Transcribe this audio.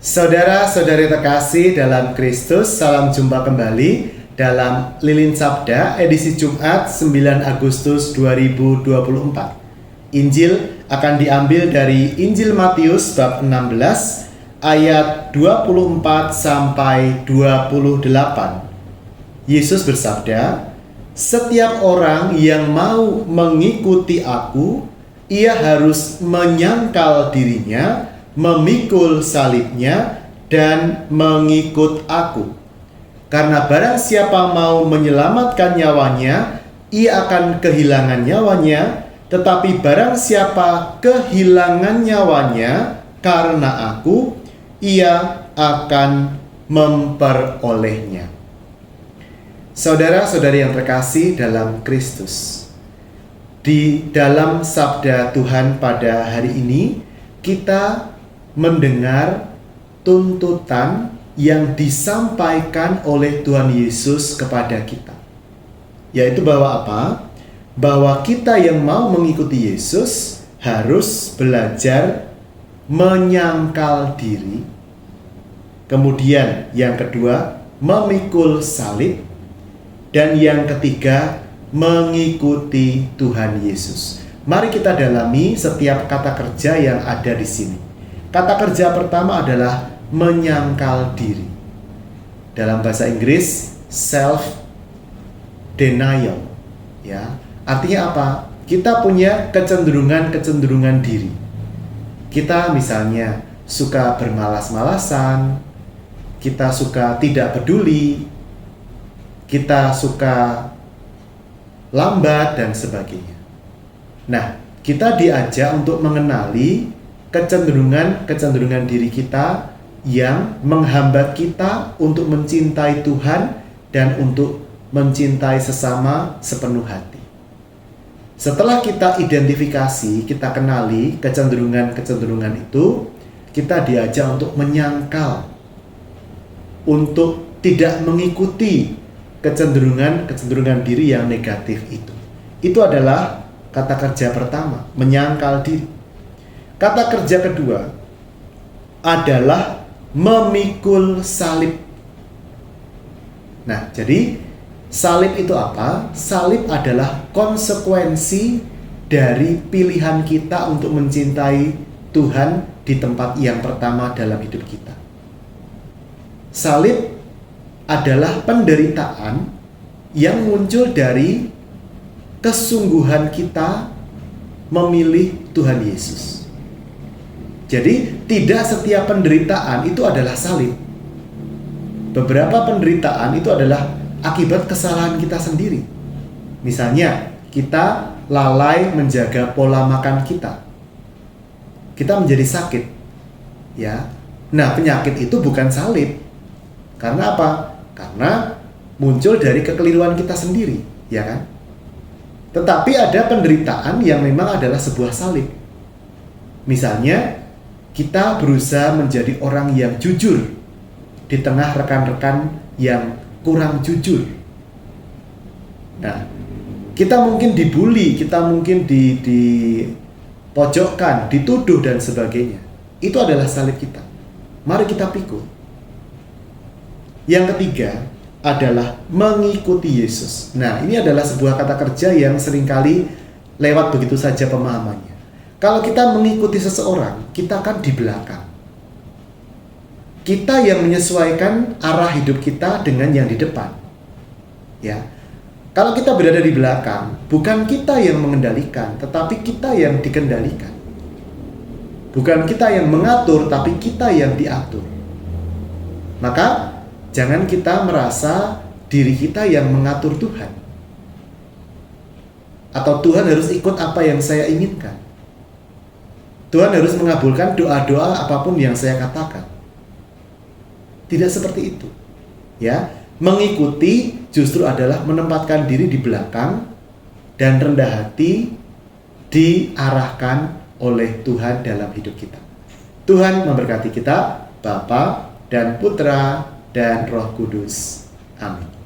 Saudara-saudari terkasih dalam Kristus, salam jumpa kembali dalam Lilin Sabda edisi Jumat 9 Agustus 2024. Injil akan diambil dari Injil Matius bab 16 ayat 24 sampai 28. Yesus bersabda, "Setiap orang yang mau mengikuti aku, ia harus menyangkal dirinya, memikul salibnya, dan mengikut aku. Karena barang siapa mau menyelamatkan nyawanya, ia akan kehilangan nyawanya, tetapi barang siapa kehilangan nyawanya karena aku, ia akan memperolehnya." Saudara-saudari yang terkasih dalam Kristus, di dalam sabda Tuhan pada hari ini, kita mendengar tuntutan yang disampaikan oleh Tuhan Yesus kepada kita, yaitu bahwa apa? Bahwa kita yang mau mengikuti Yesus harus belajar menyangkal diri. Kemudian yang kedua, memikul salib. Dan yang ketiga, mengikuti Tuhan Yesus. Mari kita dalami setiap kata kerja yang ada di sini. Kata kerja pertama adalah menyangkal diri. Dalam bahasa Inggris, self denial. Ya, artinya apa? Kita punya kecenderungan diri. Kita misalnya suka bermalas-malasan, kita suka tidak peduli, kita suka lambat dan sebagainya. Nah, kita diajak untuk mengenali kecenderungan diri kita yang menghambat kita untuk mencintai Tuhan dan untuk mencintai sesama sepenuh hati. Setelah kita identifikasi, kita kenali kecenderungan itu, kita diajak untuk menyangkal, untuk tidak mengikuti kecenderungan diri yang negatif itu. Itu adalah kata kerja pertama, menyangkal diri. Kata kerja kedua adalah memikul salib. Nah, jadi salib itu apa? Salib adalah konsekuensi dari pilihan kita untuk mencintai Tuhan di tempat yang pertama dalam hidup kita. Salib adalah penderitaan yang muncul dari kesungguhan kita memilih Tuhan Yesus. Jadi, tidak setiap penderitaan itu adalah salib. Beberapa penderitaan itu adalah akibat kesalahan kita sendiri. Misalnya, kita lalai menjaga pola makan kita. Kita menjadi sakit. Ya. Nah, penyakit itu bukan salib. Karena apa? Karena muncul dari kekeliruan kita sendiri, ya kan? Tetapi ada penderitaan yang memang adalah sebuah salib. Misalnya, kita berusaha menjadi orang yang jujur di tengah rekan-rekan yang kurang jujur. Nah, kita mungkin dibully, kita mungkin dipojokkan, dituduh dan sebagainya. Itu adalah salib kita. Mari kita pikul. Yang ketiga adalah mengikuti Yesus. Nah, ini adalah sebuah kata kerja yang seringkali lewat begitu saja pemahamannya. Kalau kita mengikuti seseorang, kita kan di belakang. Kita yang menyesuaikan arah hidup kita dengan yang di depan. Ya. Kalau kita berada di belakang, bukan kita yang mengendalikan, tetapi kita yang dikendalikan. Bukan kita yang mengatur, tapi kita yang diatur. Maka jangan kita merasa diri kita yang mengatur Tuhan. Atau Tuhan harus ikut apa yang saya inginkan. Tuhan harus mengabulkan doa-doa apapun yang saya katakan. Tidak seperti itu. Ya, mengikuti justru adalah menempatkan diri di belakang dan rendah hati diarahkan oleh Tuhan dalam hidup kita. Tuhan memberkati kita, Bapa dan Putra dan Roh Kudus. Amin.